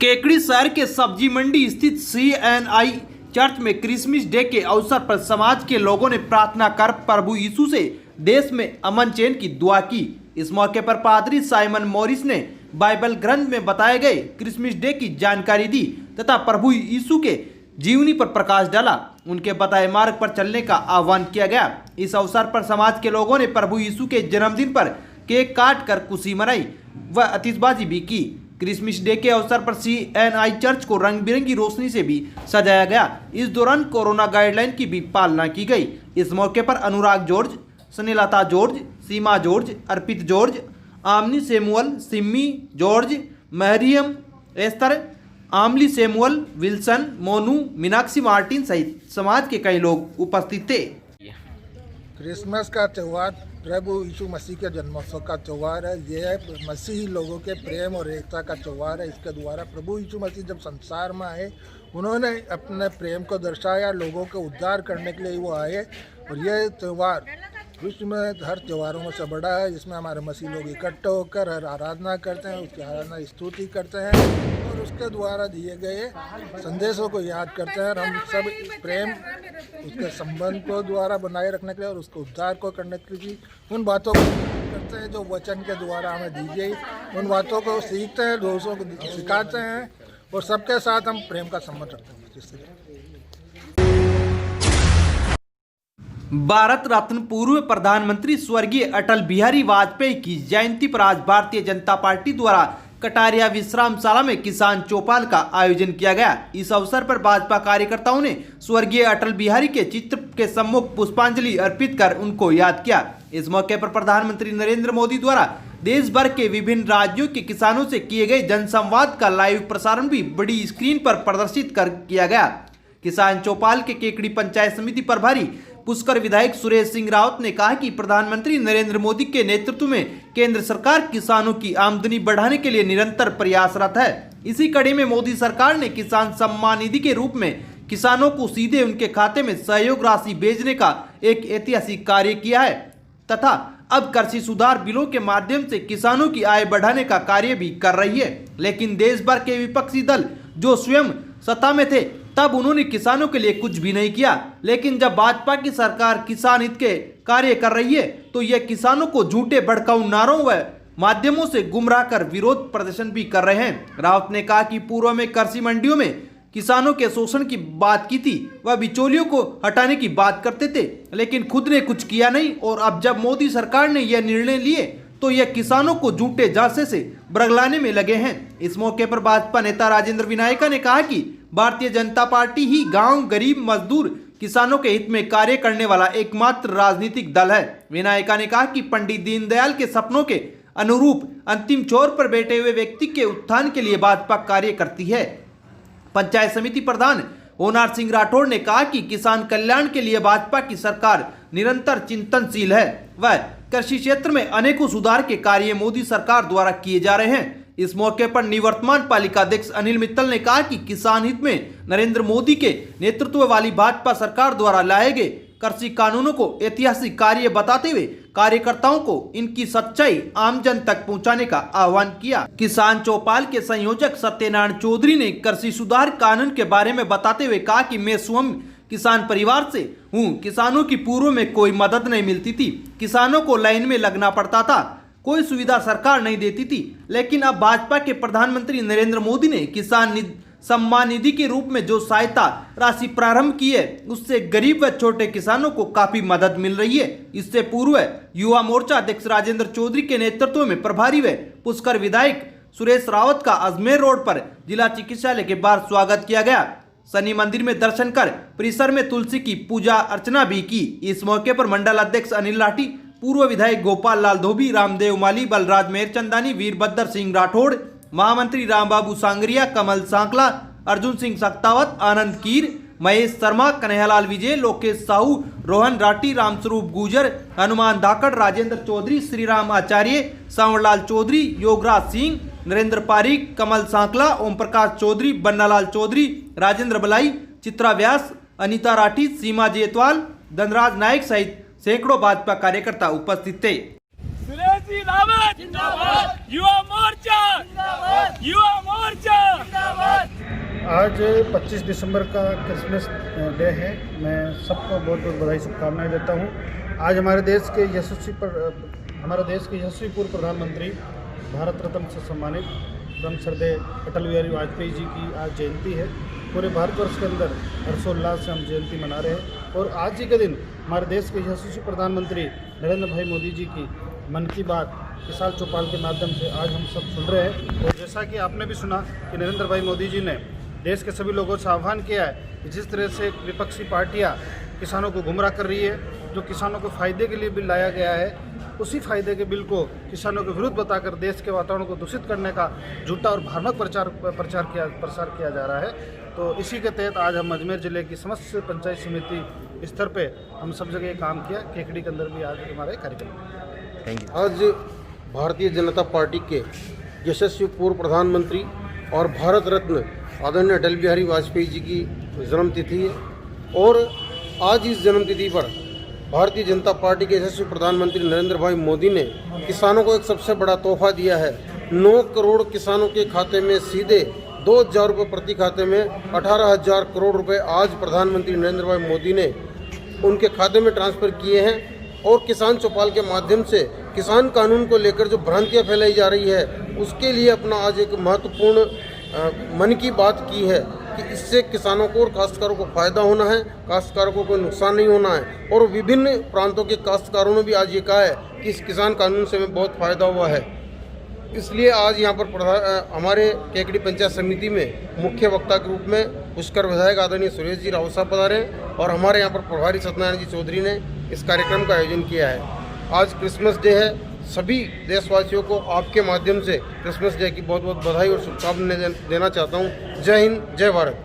केकड़ी शहर के सब्जी मंडी स्थित CNI चर्च में क्रिसमस डे के अवसर पर समाज के लोगों ने प्रार्थना कर प्रभु यीशु से देश में अमन चैन की दुआ की। इस मौके पर पादरी साइमन मॉरिस ने बाइबल ग्रंथ में बताए गए क्रिसमस डे की जानकारी दी तथा प्रभु यीशु के जीवनी पर प्रकाश डाला। उनके बताए मार्ग पर चलने का आह्वान किया गया। इस अवसर पर समाज के लोगों ने प्रभु यीशु के जन्मदिन पर केक काट कर खुशी मनाई व आतिशबाजी भी की। क्रिसमस डे के अवसर पर CNI चर्च को रंग बिरंगी रोशनी से भी सजाया गया। इस दौरान कोरोना गाइडलाइन की भी पालना की गई। इस मौके पर Anurag George, Snehlata George, Seema George, Arpit George, Amani Samuel, Simmi George, Mariam Esther, Amli Samuel, Wilson, Monu, Meenakshi Martin सहित समाज के कई लोग उपस्थित थे। क्रिसमस का त्यौहार प्रभु यीशु मसीह के जन्मोत्सव का त्यौहार है। यह मसीही लोगों के प्रेम और एकता का त्यौहार है। इसके द्वारा प्रभु यीशु मसीह जब संसार में आए, उन्होंने अपने प्रेम को दर्शाया, लोगों को उद्धार करने के लिए वो आए। और यह त्यौहार विश्व में हर त्योहारों में से बड़ा है, जिसमें हमारे मसीह लोग इकट्ठे होकर हर आराधना करते हैं, उसकी आराधना स्तुति करते हैं और उसके द्वारा दिए गए संदेशों को याद करते हैं। और हम सब प्रेम उसके संबंध को द्वारा बनाए रखने के लिए और उसको उद्धार को करने के लिए उन बातों को करते हैं जो वचन के द्वारा हमें दी गई। उन बातों को सीखते हैं, दूसरों को सिखाते हैं और सबके साथ हम प्रेम का संबंध रखते हैं। भारत रत्न पूर्व प्रधानमंत्री स्वर्गीय अटल बिहारी वाजपेयी की जयंती पर आज भारतीय जनता पार्टी द्वारा कटारिया विश्रामशाला में किसान चौपाल का आयोजन किया गया। इस अवसर पर भाजपा कार्यकर्ताओं ने स्वर्गीय अटल बिहारी के चित्र के सम्मुख पुष्पांजलि अर्पित कर उनको याद किया। इस मौके पर प्रधानमंत्री नरेंद्र मोदी द्वारा देश भर के विभिन्न राज्यों के किसानों से किए गए जनसंवाद का लाइव प्रसारण भी बड़ी स्क्रीन पर प्रदर्शित कर किया गया। किसान चौपाल के केकड़ी पंचायत समिति प्रभारी पुष्कर विधायक सुरेश सिंह रावत ने कहा कि प्रधानमंत्री नरेंद्र मोदी के नेतृत्व में केंद्र सरकार किसानों की आमदनी बढ़ाने के लिए निरंतर प्रयासरत है। इसी कड़ी में मोदी सरकार ने किसान सम्मान निधि के रूप में किसानों को सीधे उनके खाते में सहयोग राशि भेजने का एक ऐतिहासिक कार्य किया है तथा अब कृषि सुधार बिलों के माध्यम से किसानों की आय बढ़ाने का कार्य भी कर रही है। लेकिन देश भर के विपक्षी दल जो स्वयं सत्ता में थे तब उन्होंने किसानों के लिए कुछ भी नहीं किया। लेकिन जब भाजपा की सरकार किसान हित के कार्य कर रही है तो यह किसानों को झूठे भड़काऊ नारों व माध्यमों से गुमराह कर विरोध प्रदर्शन भी कर रहे हैं। रावत ने कहा कि पूर्व में कृषि मंडियों में किसानों के शोषण की बात की थी, वह बिचौलियों को हटाने की बात करते थे, लेकिन खुद ने कुछ किया नहीं। और अब जब मोदी सरकार ने यह निर्णय लिए तो यह किसानों को झूठे झांसे से बरगलाने में लगे हैं। इस मौके पर भाजपा नेता राजेंद्र विनायका ने कहा कि भारतीय जनता पार्टी ही गांव, गरीब, मजदूर, किसानों के हित में कार्य करने वाला एकमात्र राजनीतिक दल है। विनायका ने कहा कि पंडित दीनदयाल के सपनों के अनुरूप अंतिम छोर पर बैठे हुए व्यक्ति के उत्थान के लिए भाजपा कार्य करती है। पंचायत समिति प्रधान होनार सिंह राठौड़ ने कहा कि किसान कल्याण के लिए भाजपा की सरकार निरंतर चिंतनशील है। वह कृषि क्षेत्र में अनेकों सुधार के कार्य मोदी सरकार द्वारा किए जा रहे हैं। इस मौके पर निवर्तमान पालिका अध्यक्ष अनिल मित्तल ने कहा कि किसान हित में नरेंद्र मोदी के नेतृत्व वाली भाजपा सरकार द्वारा लाए गए कृषि कानूनों को ऐतिहासिक कार्य बताते हुए कार्यकर्ताओं को इनकी सच्चाई आमजन तक पहुंचाने का आह्वान किया। किसान चौपाल के संयोजक सत्यनारायण चौधरी ने कृषि सुधार कानून के बारे में बताते हुए कहा कि मैं स्वयं किसान परिवार से हूँ। किसानों की पूर्व में कोई मदद नहीं मिलती थी, किसानों को लाइन में लगना पड़ता था, कोई सुविधा सरकार नहीं देती थी। लेकिन अब भाजपा के प्रधानमंत्री नरेंद्र मोदी ने किसान सम्मान निधि के रूप में जो सहायता राशि प्रारंभ की है उससे गरीब व छोटे किसानों को काफी मदद मिल रही है। इससे पूर्व युवा मोर्चा अध्यक्ष राजेंद्र चौधरी के नेतृत्व में प्रभारी व पुष्कर विधायक सुरेश रावत का अजमेर रोड पर जिला चिकित्सालय के बाहर स्वागत किया गया। शनि मंदिर में दर्शन कर परिसर में तुलसी की पूजा अर्चना भी की। इस मौके पर मंडल अध्यक्ष अनिल लाठी, पूर्व विधायक गोपाल लाल धोबी, रामदेव माली, बलराज मेहरचंदानी, वीरभद्र सिंह राठौड़, महामंत्री रामबाबू सांगरिया, कमल सांकला, अर्जुन सिंह सक्तावत, आनंद कीर, महेश शर्मा, कन्हैयालाल विजय, लोकेश साहू, रोहन राठी, रामस्वरूप गुजर, हनुमान धाकड़, राजेंद्र चौधरी, श्रीराम आचार्य, सांवरलाल चौधरी, योगराज सिंह, नरेंद्र पारीक, कमल सांकला, ओम प्रकाश चौधरी, बन्नालाल चौधरी, राजेंद्र बलाई, चित्रा व्यास, अनिता राठी, सीमा जेतवाल, धनराज नायक सहित सैकड़ों भाजपा कार्यकर्ता उपस्थित थे। ओबीसी रावत जिंदाबाद, युवा मोर्चा जिंदाबाद, युवा मोर्चा जिंदाबाद। आज 25 दिसंबर का क्रिसमस डे है। मैं सबको बहुत बहुत बधाई शुभकामनाएं देता हूं। आज हमारे देश के यशस्वी पूर्व प्रधानमंत्री, भारत रत्न से सम्मानित परम श्रद्धेय अटल बिहारी वाजपेयी जी की आज जयंती है। पूरे भारतवर्ष के अंदर हर्षोल्लास से हम जयंती मना रहे हैं और आज ही के दिन हमारे देश के यशस्वी प्रधानमंत्री नरेंद्र भाई मोदी जी की मन की बात किसान चौपाल के माध्यम से आज हम सब सुन रहे हैं। और जैसा कि आपने भी सुना कि नरेंद्र भाई मोदी जी ने देश के सभी लोगों से आह्वान किया है कि जिस तरह से विपक्षी पार्टियां किसानों को गुमराह कर रही है, जो किसानों को फ़ायदे के लिए बिल लाया गया है, उसी फायदे के बिल को किसानों के विरुद्ध बताकर देश के वातावरण को दूषित करने का झूठा और भ्रामक प्रसार किया जा रहा है। तो इसी के तहत आज हम अजमेर जिले की समस्त पंचायत समिति स्तर पे हम सब जगह काम किया। केकड़ी के अंदर भी आज हमारे कार्यक्रम। आज भारतीय जनता पार्टी के यशस्वी पूर्व प्रधानमंत्री और भारत रत्न आदरणीय अटल बिहारी वाजपेयी जी की जन्मतिथि है और आज इस जन्मतिथि पर भारतीय जनता पार्टी के यशस्वी प्रधानमंत्री नरेंद्र भाई मोदी ने किसानों को एक सबसे बड़ा तोहफा दिया है। 9 करोड़ किसानों के खाते में सीधे 2,000 रुपये प्रति खाते में 18,000 करोड़ रुपए आज प्रधानमंत्री नरेंद्र भाई मोदी ने उनके खाते में ट्रांसफ़र किए हैं। और किसान चौपाल के माध्यम से किसान कानून को लेकर जो भ्रांतियाँ फैलाई जा रही है उसके लिए अपना आज एक महत्वपूर्ण मन की बात की है कि इससे किसानों को और काश्तकारों को फ़ायदा होना है, काश्तकारों को कोई नुकसान नहीं होना है। और विभिन्न प्रांतों के काश्तकारों ने भी आज ये कहा है कि इस किसान कानून से हमें बहुत फ़ायदा हुआ है। इसलिए आज यहाँ पर हमारे केकड़ी पंचायत समिति में मुख्य वक्ता के रूप में पुष्कर विधायक आदरणीय सुरेश जी रावत साहब पधारे और हमारे यहाँ पर प्रभारी सत्यनारायण जी चौधरी ने इस कार्यक्रम का आयोजन किया है। आज क्रिसमस डे है। सभी देशवासियों को आपके माध्यम से क्रिसमस डे की बहुत बहुत बधाई और शुभकामनाएं देना चाहता हूँ। जय हिंद, जय भारत।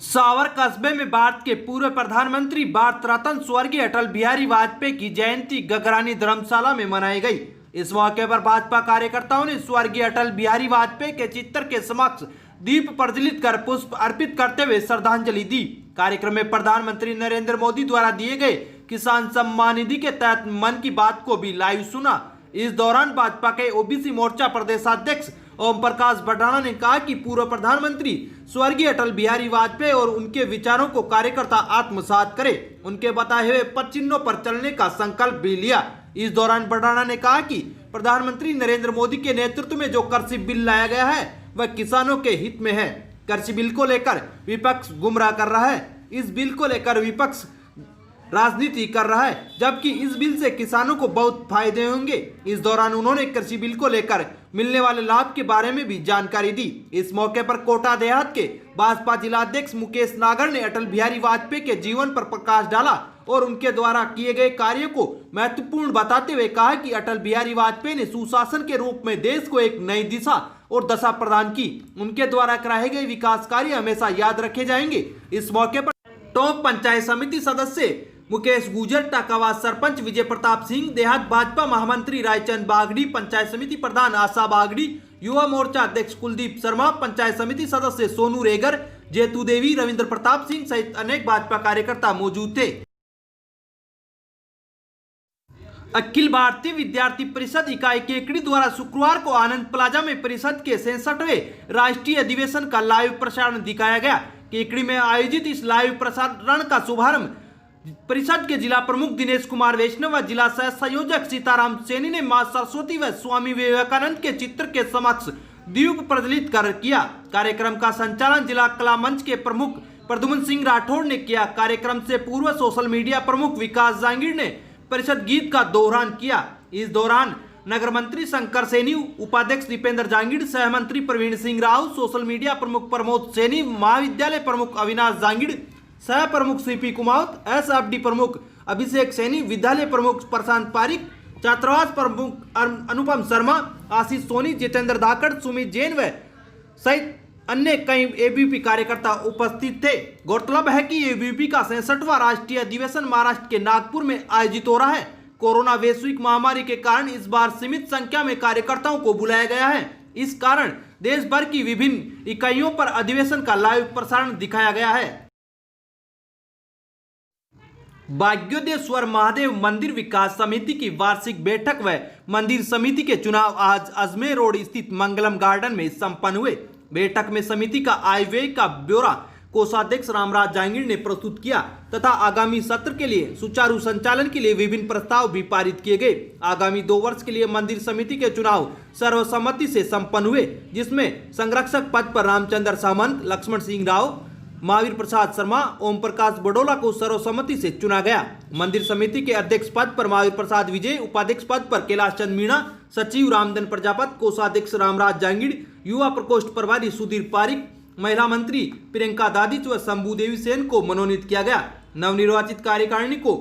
सावर कस्बे में भारत के पूर्व प्रधानमंत्री भारत रत्न स्वर्गीय अटल बिहारी वाजपेयी की जयंती गगरानी धर्मशाला में मनाई गई। इस मौके पर भाजपा कार्यकर्ताओं ने स्वर्गीय अटल बिहारी वाजपेयी के चित्र के समक्ष दीप प्रज्वलित कर पुष्प अर्पित करते हुए श्रद्धांजलि दी। कार्यक्रम में प्रधानमंत्री नरेंद्र मोदी द्वारा दिए गए किसान सम्मान निधि के तहत मन की बात को भी लाइव सुना। इस दौरान भाजपा के ओबीसी मोर्चा प्रदेशाध्यक्ष ओम प्रकाश भडाना ने कहा कि पूर्व प्रधानमंत्री स्वर्गीय अटल बिहारी वाजपेयी और उनके विचारों को कार्यकर्ता आत्मसात करे, उनके बताए हुए पद चिन्हों पर चलने का संकल्प भी लिया। इस दौरान भडाना ने कहा कि प्रधानमंत्री नरेंद्र मोदी के नेतृत्व में जो कृषि बिल लाया गया है वह किसानों के हित में है। कृषि बिल को लेकर विपक्ष गुमराह कर रहा है। इस बिल को लेकर विपक्ष राजनीति कर रहा है, जबकि इस बिल से किसानों को बहुत फायदे होंगे। इस दौरान उन्होंने कृषि बिल को लेकर मिलने वाले लाभ के बारे में भी जानकारी दी। इस मौके पर कोटा देहात के भाजपा जिलाध्यक्ष मुकेश नागर ने अटल बिहारी वाजपेयी के जीवन पर प्रकाश डाला और उनके द्वारा किए गए कार्यों को महत्वपूर्ण बताते हुए कहा कि अटल बिहारी वाजपेयी ने सुशासन के रूप में देश को एक नई दिशा और दशा प्रदान की। उनके द्वारा कराए गए विकास कार्य हमेशा याद रखे जाएंगे। इस मौके पर टोंक पंचायत समिति सदस्य मुकेश गुजर, टाकावास सरपंच विजय प्रताप सिंह, देहात भाजपा महामंत्री रायचंद बागड़ी, पंचायत समिति प्रधान आशा बागड़ी, युवा मोर्चा अध्यक्ष कुलदीप शर्मा, पंचायत समिति सदस्य सोनू रेगर, जेतू देवी, रविंद्र प्रताप सिंह सहित अनेक भाजपा कार्यकर्ता मौजूद थे। अखिल भारतीय विद्यार्थी परिषद इकाई केकड़ी द्वारा शुक्रवार को आनंद प्लाजा में परिषद के 66वें राष्ट्रीय अधिवेशन का लाइव प्रसारण दिखाया गया। केकड़ी में आयोजित इस लाइव प्रसारण का शुभारंभ परिषद के जिला प्रमुख दिनेश कुमार वैष्णव व जिला सह संयोजक सीताराम सैनी ने मां सरस्वती व स्वामी विवेकानंद के चित्र के समक्ष दीप प्रज्वलित कर किया। कार्यक्रम का संचालन जिला कला मंच के प्रमुख प्रद्युम्न सिंह राठौड़ ने किया। कार्यक्रम से पूर्व सोशल मीडिया प्रमुख विकास जांगीर ने परिषद गीत का दोहरान किया। इस दौरान नगर मंत्री शंकर सैनी, उपाध्यक्ष दीपेंद्र जांगीर, सह मंत्री प्रवीण सिंह राव, सोशल मीडिया प्रमुख प्रमोद सैनी, महाविद्यालय प्रमुख अविनाश जांगीर, सह प्रमुख सीपी कुमावत, एसएफडी प्रमुख अभिषेक सैनी, विद्यालय प्रमुख प्रशांत पारिक, छात्रावास प्रमुख अनुपम शर्मा, आशीष सोनी, जितेंद्र धाकड़, सुमित जैन व सहित अन्य कई एबीवीपी कार्यकर्ता उपस्थित थे। गौरतलब है कि एबीवीपी का 66वां राष्ट्रीय अधिवेशन महाराष्ट्र के नागपुर में आयोजित हो रहा है। कोरोना वैश्विक महामारी के कारण इस बार सीमित संख्या में कार्यकर्ताओं को बुलाया गया है। इस कारण देश भर की विभिन्न इकाइयों पर अधिवेशन का लाइव प्रसारण दिखाया गया है। भाग्योदेश्वर महादेव मंदिर विकास समिति की वार्षिक बैठक व मंदिर समिति के चुनाव आज अजमेर रोड स्थित मंगलम गार्डन में संपन्न हुए। बैठक में समिति का आय व्यय का ब्यौरा कोषाध्यक्ष रामराज जांगिड़ ने प्रस्तुत किया तथा आगामी सत्र के लिए सुचारू संचालन के लिए विभिन्न प्रस्ताव भी पारित किए गए। आगामी 2 वर्ष के लिए मंदिर समिति के चुनाव सर्वसम्मति से संपन्न हुए, जिसमें संरक्षक पद पर रामचंद्र सामंत, लक्ष्मण सिंह राव, महावीर प्रसाद शर्मा, ओम प्रकाश बडोला को सर्वसम्मति से चुना गया। मंदिर समिति के अध्यक्ष पद पर महावीर प्रसाद विजय, उपाध्यक्ष पद पर कैलाश चंद मीणा, सचिव रामधन प्रजापत, कोषाध्यक्ष रामराज जांगिड़, युवा प्रकोष्ठ प्रभारी सुधीर पारिक, महिला मंत्री प्रियंका दादिच व शंभू देवी सेन को मनोनीत किया गया। नवनिर्वाचित कार्यकारिणी को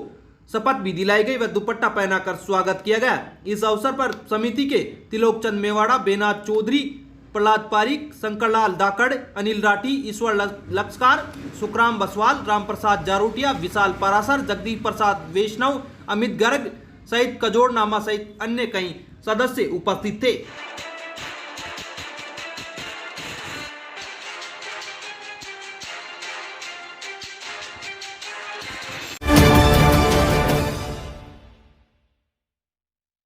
शपथ भी दिलाई गई व दुपट्टा पहनाकर स्वागत किया गया। इस अवसर पर समिति के तिलोक चंद मेवाड़ा, बेनाथ चौधरी, प्रहलाद पारिक, शंकरलाल दाकड़, अनिल राठी, ईश्वर लक्ष्कार, सुखराम बसवाल, रामप्रसाद जारोटिया, विशाल पारासर, जगदीप प्रसाद वैष्णव, अमित गर्ग सहित कजोड़ नामा सहित अन्य कई सदस्य उपस्थित थे।